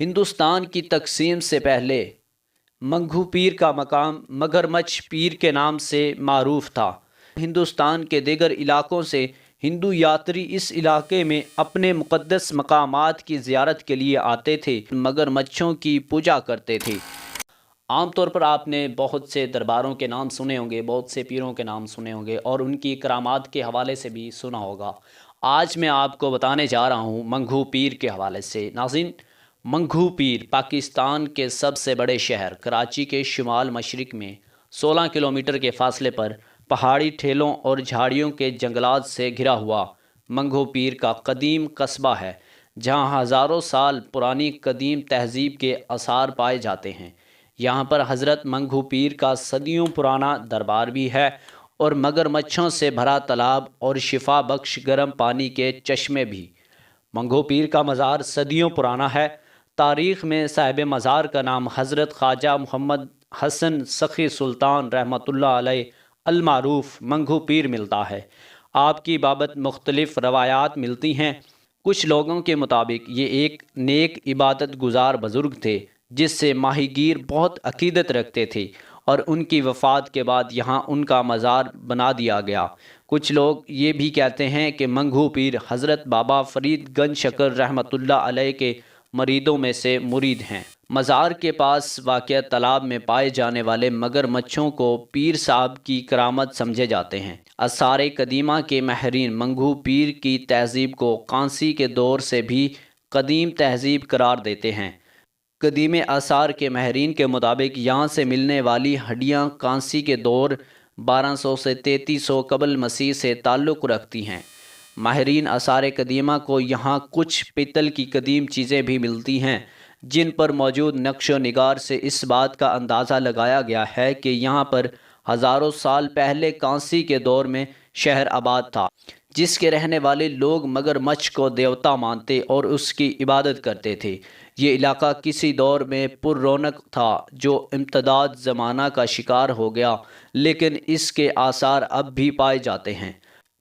ہندوستان کی تقسیم سے پہلے منگھو پیر کا مقام مگرمچھ پیر کے نام سے معروف تھا۔ ہندوستان کے دیگر علاقوں سے ہندو یاتری اس علاقے میں اپنے مقدس مقامات کی زیارت کے لیے آتے تھے، مگرمچھوں کی پوجا کرتے تھے۔ عام طور پر آپ نے بہت سے درباروں کے نام سنے ہوں گے، بہت سے پیروں کے نام سنے ہوں گے اور ان کی کرامات کے حوالے سے بھی سنا ہوگا۔ آج میں آپ کو بتانے جا رہا ہوں منگھو پیر کے حوالے سے۔ ناظرین، منگھو پیر پاکستان کے سب سے بڑے شہر کراچی کے شمال مشرق میں 16 کلومیٹر کے فاصلے پر پہاڑی ٹھیلوں اور جھاڑیوں کے جنگلات سے گھرا ہوا منگھو پیر کا قدیم قصبہ ہے، جہاں ہزاروں سال پرانی قدیم تہذیب کے آثار پائے جاتے ہیں۔ یہاں پر حضرت منگھو پیر کا صدیوں پرانا دربار بھی ہے اور مگرمچھوں سے بھرا تالاب اور شفا بخش گرم پانی کے چشمے بھی۔ منگھو پیر کا مزار صدیوں پرانا ہے۔ تاریخ میں صاحب مزار کا نام حضرت خواجہ محمد حسن سخی سلطان رحمۃ اللہ علیہ المعروف منگھو پیر ملتا ہے۔ آپ کی بابت مختلف روایات ملتی ہیں۔ کچھ لوگوں کے مطابق یہ ایک نیک عبادت گزار بزرگ تھے جس سے ماہی گیر بہت عقیدت رکھتے تھے، اور ان کی وفات کے بعد یہاں ان کا مزار بنا دیا گیا۔ کچھ لوگ یہ بھی کہتے ہیں کہ منگھو پیر حضرت بابا فرید گنج شکر رحمۃ اللہ علیہ کے مریدوں میں سے مرید ہیں۔ مزار کے پاس واقع تالاب میں پائے جانے والے مگرمچھوں کو پیر صاحب کی کرامت سمجھے جاتے ہیں۔ آثار قدیمہ کے ماہرین منگھو پیر کی تہذیب کو کانسی کے دور سے بھی قدیم تہذیب قرار دیتے ہیں۔ قدیم آثار کے ماہرین کے مطابق یہاں سے ملنے والی ہڈیاں کانسی کے دور 1200 سے 3300 قبل مسیح سے تعلق رکھتی ہیں۔ ماہرین آثار قدیمہ کو یہاں کچھ پتل کی قدیم چیزیں بھی ملتی ہیں، جن پر موجود نقش و نگار سے اس بات کا اندازہ لگایا گیا ہے کہ یہاں پر ہزاروں سال پہلے کانسی کے دور میں شہر آباد تھا، جس کے رہنے والے لوگ مگرمچھ کو دیوتا مانتے اور اس کی عبادت کرتے تھے۔ یہ علاقہ کسی دور میں پر رونق تھا جو امتداد زمانہ کا شکار ہو گیا، لیکن اس کے آثار اب بھی پائے جاتے ہیں۔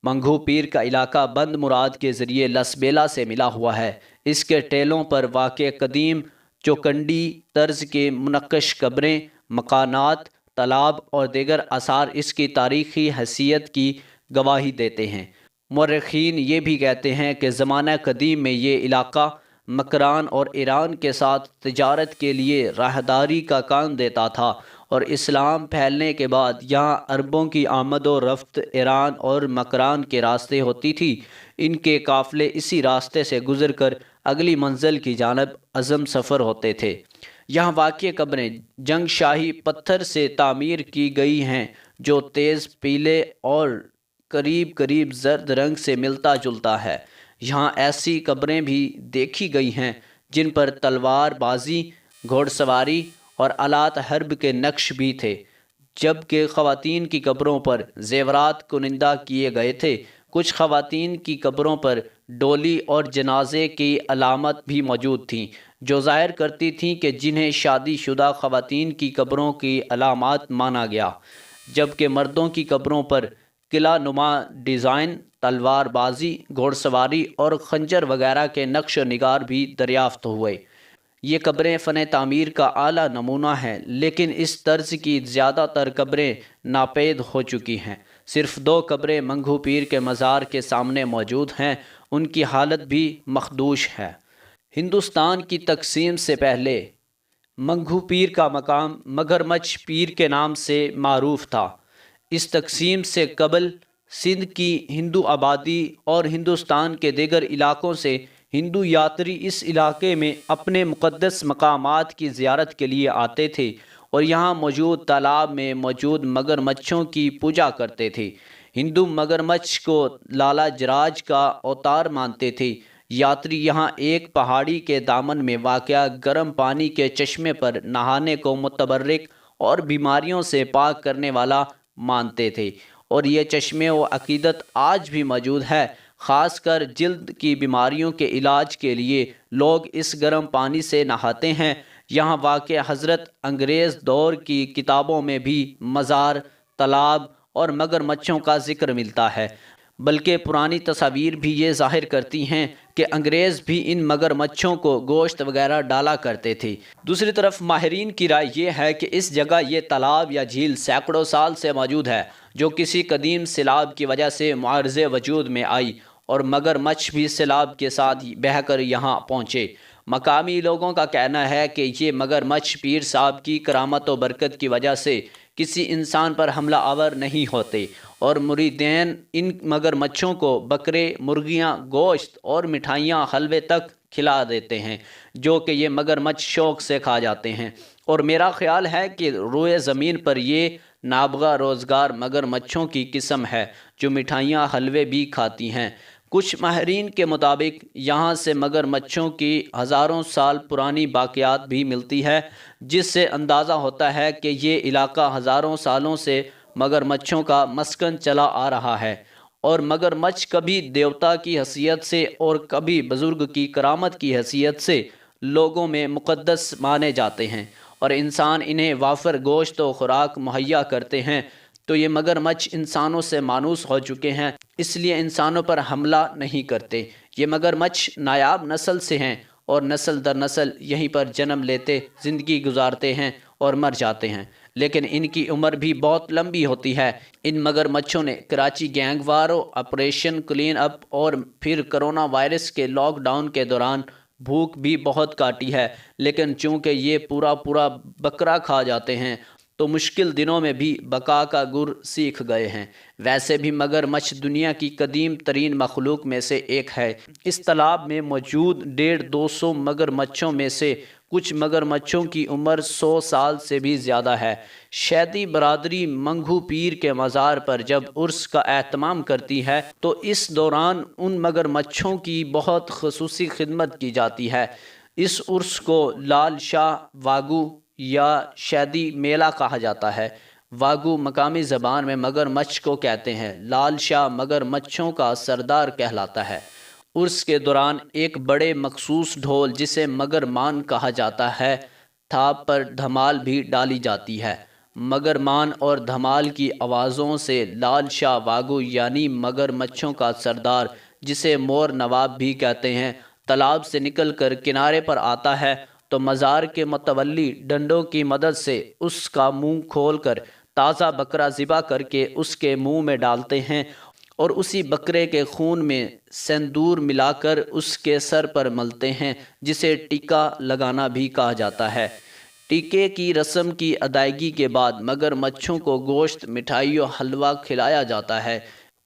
منگھو پیر کا علاقہ بند مراد کے ذریعے لسبیلا سے ملا ہوا ہے۔ اس کے ٹیلوں پر واقع قدیم چوکنڈی طرز کے منقش قبریں، مکانات، تالاب اور دیگر آثار اس کی تاریخی حیثیت کی گواہی دیتے ہیں۔ مورخین یہ بھی کہتے ہیں کہ زمانہ قدیم میں یہ علاقہ مکران اور ایران کے ساتھ تجارت کے لیے راہداری کا کام دیتا تھا، اور اسلام پھیلنے کے بعد یہاں عربوں کی آمد و رفت ایران اور مکران کے راستے ہوتی تھی۔ ان کے قافلے اسی راستے سے گزر کر اگلی منزل کی جانب عزم سفر ہوتے تھے۔ یہاں واقع قبریں جنگ شاہی پتھر سے تعمیر کی گئی ہیں جو تیز پیلے اور قریب زرد رنگ سے ملتا جلتا ہے۔ یہاں ایسی قبریں بھی دیکھی گئی ہیں جن پر تلوار بازی، گھوڑ سواری اور آلات حرب کے نقش بھی تھے، جبکہ خواتین کی قبروں پر زیورات کنندہ کیے گئے تھے۔ کچھ خواتین کی قبروں پر ڈولی اور جنازے کی علامت بھی موجود تھیں، جو ظاہر کرتی تھیں کہ جنہیں شادی شدہ خواتین کی قبروں کی علامات مانا گیا، جبکہ مردوں کی قبروں پر قلعہ نما ڈیزائن، تلوار بازی، گھوڑ سواری اور خنجر وغیرہ کے نقش و نگار بھی دریافت ہوئے۔ یہ قبریں فن تعمیر کا اعلیٰ نمونہ ہیں، لیکن اس طرز کی زیادہ تر قبریں ناپید ہو چکی ہیں۔ صرف 2 قبریں منگھو پیر کے مزار کے سامنے موجود ہیں، ان کی حالت بھی مخدوش ہے۔ ہندوستان کی تقسیم سے پہلے منگھو پیر کا مقام مگرمچھ پیر کے نام سے معروف تھا۔ اس تقسیم سے قبل سندھ کی ہندو آبادی اور ہندوستان کے دیگر علاقوں سے ہندو یاتری اس علاقے میں اپنے مقدس مقامات کی زیارت کے لیے آتے تھے اور یہاں موجود تالاب میں موجود مگرمچھوں کی پوجا کرتے تھے۔ ہندو مگرمچھ کو لالا جراج کا اوتار مانتے تھے۔ یاتری یہاں ایک پہاڑی کے دامن میں واقع گرم پانی کے چشمے پر نہانے کو متبرک اور بیماریوں سے پاک کرنے والا مانتے تھے، اور یہ چشمے و عقیدت آج بھی موجود ہے۔ خاص کر جلد کی بیماریوں کے علاج کے لیے لوگ اس گرم پانی سے نہاتے ہیں۔ یہاں واقع حضرت انگریز دور کی کتابوں میں بھی مزار، تالاب اور مگرمچھوں کا ذکر ملتا ہے۔ بلکہ پرانی تصاویر بھی یہ ظاہر کرتی ہیں کہ انگریز بھی ان مگر مچھوں کو گوشت وغیرہ ڈالا کرتے تھے۔ دوسری طرف ماہرین کی رائے یہ ہے کہ اس جگہ یہ تالاب یا جھیل سینکڑوں سال سے موجود ہے، جو کسی قدیم سیلاب کی وجہ سے معرض وجود میں آئی اور مگر مچھ بھی سیلاب کے ساتھ بہہ کر یہاں پہنچے۔ مقامی لوگوں کا کہنا ہے کہ یہ مگر مچھ پیر صاحب کی کرامت و برکت کی وجہ سے کسی انسان پر حملہ آور نہیں ہوتے، اور مریدین ان مگر مچھوں کو بکرے، مرغیاں، گوشت اور مٹھائیاں، حلوے تک کھلا دیتے ہیں، جو کہ یہ مگر مچھ شوق سے کھا جاتے ہیں۔ اور میرا خیال ہے کہ روئے زمین پر یہ نابغہ روزگار مگر مچھوں کی قسم ہے جو مٹھائیاں، حلوے بھی کھاتی ہیں۔ کچھ ماہرین کے مطابق یہاں سے مگر مچھوں کی ہزاروں سال پرانی باقیات بھی ملتی ہے، جس سے اندازہ ہوتا ہے کہ یہ علاقہ ہزاروں سالوں سے مگر مچھوں کا مسکن چلا آ رہا ہے، اور مگر مچھ کبھی دیوتا کی حیثیت سے اور کبھی بزرگ کی کرامت کی حیثیت سے لوگوں میں مقدس مانے جاتے ہیں، اور انسان انہیں وافر گوشت و خوراک مہیا کرتے ہیں، تو یہ مگر مچھ انسانوں سے مانوس ہو چکے ہیں، اس لیے انسانوں پر حملہ نہیں کرتے۔ یہ مگر مچھ نایاب نسل سے ہیں اور نسل در نسل یہیں پر جنم لیتے، زندگی گزارتے ہیں اور مر جاتے ہیں، لیکن ان کی عمر بھی بہت لمبی ہوتی ہے۔ ان مگر مچھوں نے کراچی گینگ واروں، آپریشن کلین اپ اور پھر کرونا وائرس کے لاک ڈاؤن کے دوران بھوک بھی بہت کاٹی ہے، لیکن چونکہ یہ پورا بکرا کھا جاتے ہیں تو مشکل دنوں میں بھی بقا کا گر سیکھ گئے ہیں۔ ویسے بھی مگر مچھ دنیا کی قدیم ترین مخلوق میں سے ایک ہے۔ اس تالاب میں موجود 150-200 مگر مچھوں میں سے کچھ مگر مچھوں کی عمر 100 سال سے بھی زیادہ ہے۔ شیدی برادری منگھو پیر کے مزار پر جب عرس کا اہتمام کرتی ہے تو اس دوران ان مگر مچھوں کی بہت خصوصی خدمت کی جاتی ہے۔ اس عرس کو لال شاہ واگو یا شیدی میلہ کہا جاتا ہے۔ واگو مقامی زبان میں مگر مچھ کو کہتے ہیں۔ لال شاہ مگر مچھوں کا سردار کہلاتا ہے۔ عرس کے دوران ایک بڑے مخصوص ڈھول جسے مگر مان کہا جاتا ہے، تھاپ پر دھمال بھی ڈالی جاتی ہے۔ مگر مان اور دھمال کی آوازوں سے لال شاہ واگو یعنی مگر مچھوں کا سردار، جسے مور نواب بھی کہتے ہیں، تالاب سے نکل کر کنارے پر آتا ہے تو مزار کے متولی ڈنڈوں کی مدد سے اس کا منہ کھول کر تازہ بکرا ذبح کر کے اس کے منہ میں ڈالتے ہیں، اور اسی بکرے کے خون میں سندور ملا کر اس کے سر پر ملتے ہیں، جسے ٹیکا لگانا بھی کہا جاتا ہے۔ ٹیکے کی رسم کی ادائیگی کے بعد مگر مچھوں کو گوشت، مٹھائی و حلوہ کھلایا جاتا ہے۔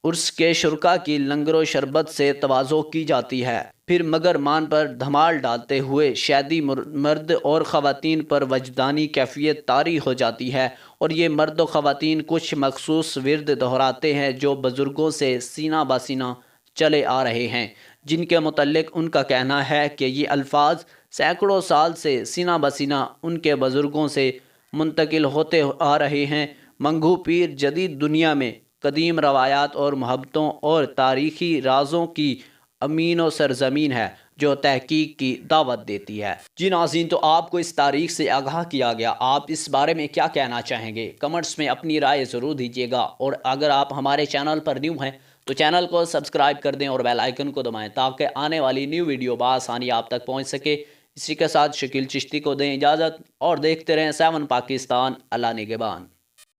عرس کے شرکا کی لنگر و شربت سے تواضع کی جاتی ہے۔ پھر مگر مان پر دھمال ڈالتے ہوئے شیدی مرد اور خواتین پر وجدانی کیفیت طاری ہو جاتی ہے، اور یہ مرد و خواتین کچھ مخصوص ورد دہراتے ہیں جو بزرگوں سے سینہ بہ سینہ چلے آ رہے ہیں، جن کے متعلق ان کا کہنا ہے کہ یہ الفاظ سینکڑوں سال سے سینہ بہ سینہ ان کے بزرگوں سے منتقل ہوتے آ رہے ہیں۔ منگھو پیر جدید دنیا میں قدیم روایات اور محبتوں اور تاریخی رازوں کی امین و سرزمین ہے جو تحقیق کی دعوت دیتی ہے۔ جی ناظرین، تو آپ کو اس تاریخ سے آگاہ کیا گیا، آپ اس بارے میں کیا کہنا چاہیں گے؟ کمنٹس میں اپنی رائے ضرور دیجیے گا، اور اگر آپ ہمارے چینل پر نیو ہیں تو چینل کو سبسکرائب کر دیں اور بیل آئیکن کو دبائیں تاکہ آنے والی نیو ویڈیو بآسانی آپ تک پہنچ سکے۔ اسی کے ساتھ شکیل چشتی کو دیں اجازت، اور دیکھتے رہیں 7 پاکستان۔ اللہ نگہبان۔